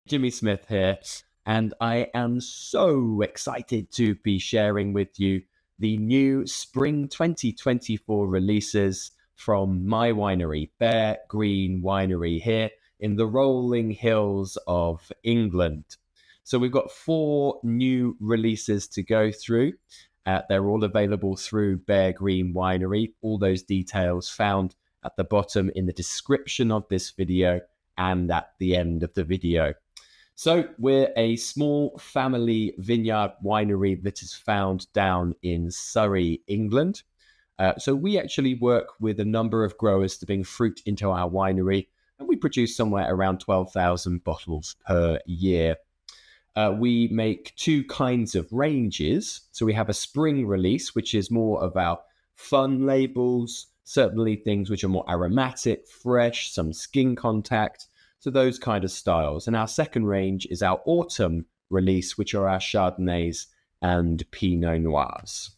Jimmy Smith here, and I am so excited to be sharing with you the new Spring 2024 releases from my winery, Beare Winery, here in the rolling hills of England. So we've got 4 new releases to go through. They're all available through Beare Winery. All those details found at the bottom in the description of this video and at the end of the video. So we're a small family vineyard winery that is found down in Surrey, England. So we actually work with a number of growers to bring fruit into our winery, and we produce somewhere around 12,000 bottles per year. We make 2 kinds of ranges. So we have a spring release, which is more of our fun labels, certainly things which are more aromatic, fresh, some skin contact. So those kind of styles. And our second range is our autumn release, which are our Chardonnays and Pinot Noirs.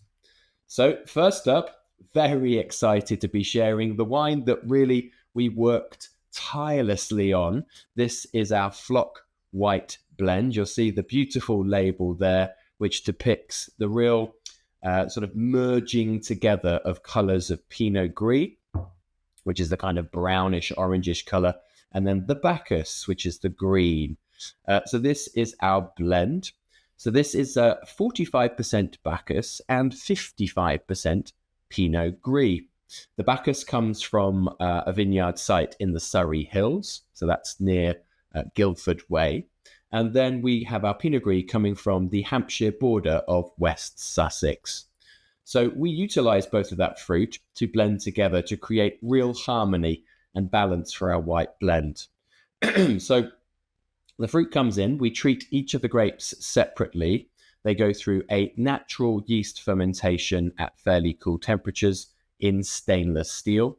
So first up, very excited to be sharing the wine that really we worked tirelessly on. This is our Flock White blend. You'll see the beautiful label there, which depicts the real sort of merging together of colors of Pinot Gris, which is the kind of brownish, orangish color, and then the Bacchus, which is the green. So this is our blend. So this is 45% Bacchus and 55% Pinot Gris. The Bacchus comes from a vineyard site in the Surrey Hills, so that's near Guildford Way. And then we have our Pinot Gris coming from the Hampshire border of West Sussex. So we utilize both of that fruit to blend together to create real harmony and balance for our white blend. So the fruit comes in, we treat each of the grapes separately. They go through a natural yeast fermentation at fairly cool temperatures in stainless steel.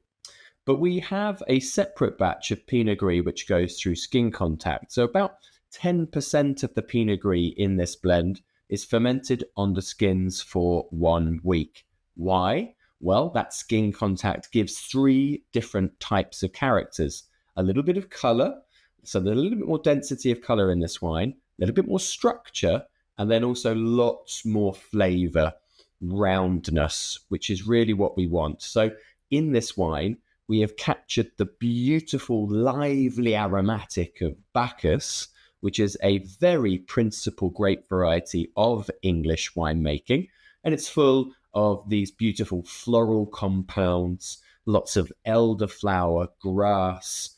But we have a separate batch of Pinot Gris which goes through skin contact. So about 10% of the Pinot Gris in this blend is fermented on the skins for 1 week. Why? Well, that skin contact gives 3 different types of characters. A little bit of color, so there's a little bit more density of color in this wine, a little bit more structure, and then also lots more flavor, roundness, which is really what we want. So in this wine, we have captured the beautiful, lively aromatic of Bacchus, which is a very principal grape variety of English winemaking, and it's full of these beautiful floral compounds, lots of elderflower, grass,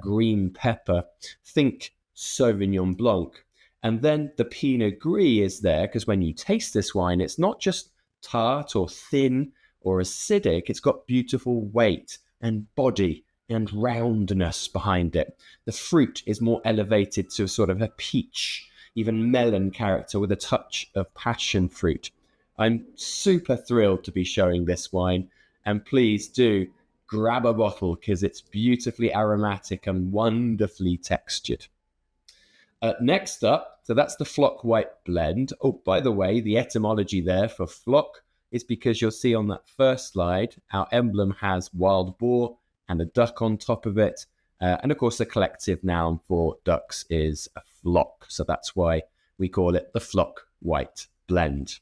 green pepper. Think Sauvignon Blanc. And then the Pinot Gris is there because when you taste this wine, it's not just tart or thin or acidic. It's got beautiful weight and body and roundness behind it. The fruit is more elevated to sort of a peach, even melon character with a touch of passion fruit. I'm super thrilled to be showing this wine, and please do grab a bottle because it's beautifully aromatic and wonderfully textured. Next up, so that's the Flock White blend. Oh, by the way, the etymology there for flock is because you'll see on that first slide, our emblem has wild boar and a duck on top of it. And of course, the collective noun for ducks is a flock. So that's why we call it the Flock White blend.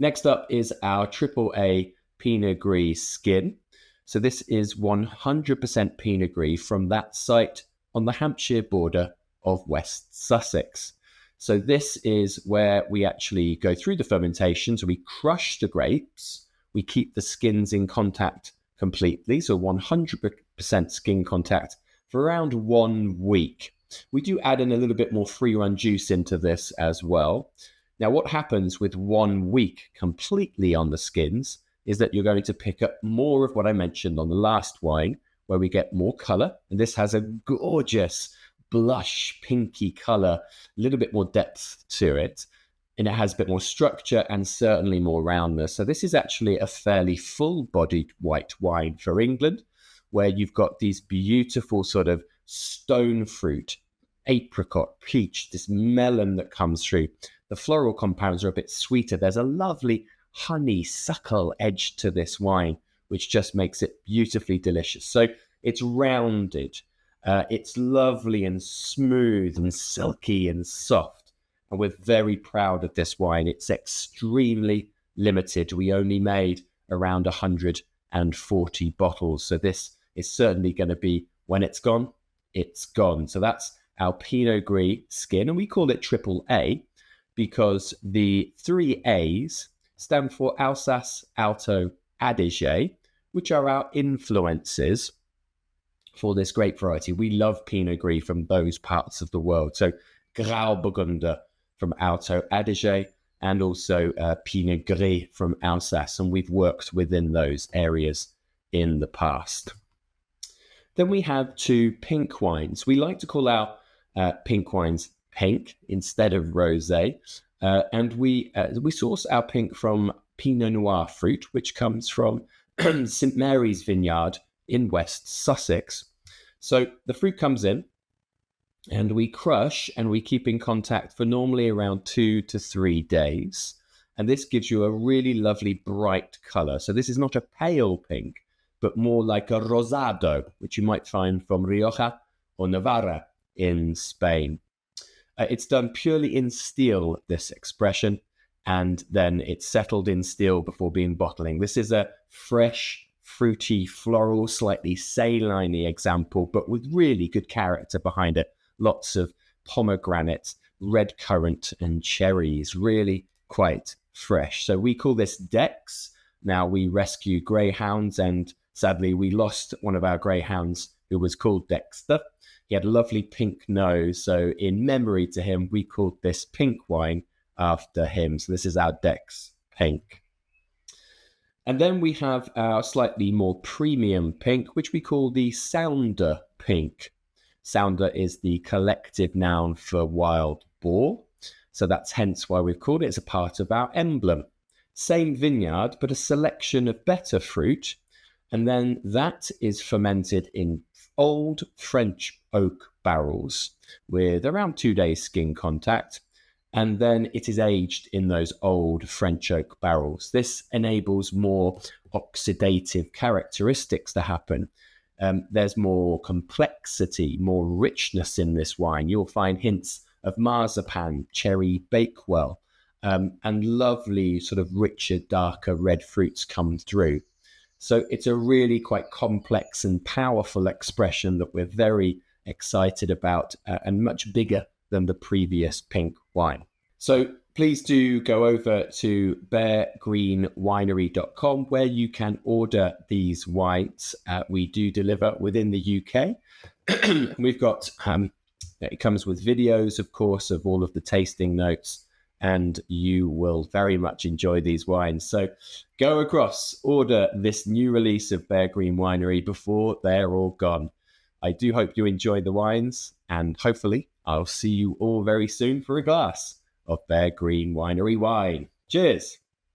Next up is our AAA Pinot Gris skin. So this is 100% Pinot Gris from that site on the Hampshire border of West Sussex. So this is where we actually go through the fermentation. So we crush the grapes, we keep the skins in contact completely, so 100% skin contact for around 1 week. We do add in a little bit more free run juice into this as well. Now, what happens with 1 week completely on the skins is that you're going to pick up more of what I mentioned on the last wine, where we get more color. And this has a gorgeous blush pinky color, a little bit more depth to it. And it has a bit more structure and certainly more roundness. So this is actually a fairly full-bodied white wine for England, where you've got these beautiful sort of stone fruit, apricot, peach, this melon that comes through. The floral compounds are a bit sweeter. There's a lovely honeysuckle edge to this wine, which just makes it beautifully delicious. So It's rounded. It's lovely and smooth and silky and soft. And we're very proud of this wine. It's extremely limited. We only made around 140 bottles. So this is certainly going to be, when it's gone, it's gone. So that's our Pinot Gris skin. And we call it AAA because the 3 A's stand for Alsace, Alto, Adige, which are our influences for this grape variety. We love Pinot Gris from those parts of the world. So Grauburgunder from Alto Adige and also Pinot Gris from Alsace. And we've worked within those areas in the past. Then we have 2 pink wines. We like to call our pink wines pink instead of rosé. And we source our pink from Pinot Noir fruit, which comes from St Mary's Vineyard in West Sussex. So the fruit comes in and we crush and we keep in contact for normally around 2 to 3 days. And this gives you a really lovely bright color. So this is not a pale pink, but more like a rosado, which you might find from Rioja or Navarra in Spain. It's done purely in steel, this expression, and then it's settled in steel before being bottling. This is a fresh, fruity, floral, slightly saline-y example, but with really good character behind it. Lots of pomegranates, red currant, and cherries, really quite fresh. So we call this Dex. Now we rescue greyhounds, and sadly we lost one of our greyhounds who was called Dexter. He had a lovely pink nose, so in memory to him, we called this pink wine after him. So this is our Dex Pink. And then we have our slightly more premium pink, which we call the Sounder Pink. Sounder is the collective noun for wild boar, so that's hence why we've called it. It's a part of our emblem. Same vineyard, but a selection of better fruit, and then that is fermented in old French oak barrels with around 2 days skin contact, and then it is aged in those old French oak barrels. This enables more oxidative characteristics to happen. There's more complexity, more richness in this wine. You'll find hints of marzipan, cherry bakewell, and lovely sort of richer, darker red fruits come through. So it's a really quite complex and powerful expression that we're very excited about, and much bigger than the previous pink wine. So please do go over to bearegreenwinery.com where you can order these wines. We do deliver within the UK. We've got, it comes with videos, of course, of all of the tasting notes, and you will very much enjoy these wines. So go across, order this new release of Beare Green Winery before they're all gone. I do hope you enjoy the wines, and hopefully I'll see you all very soon for a glass of Beare Green Winery wine. Cheers!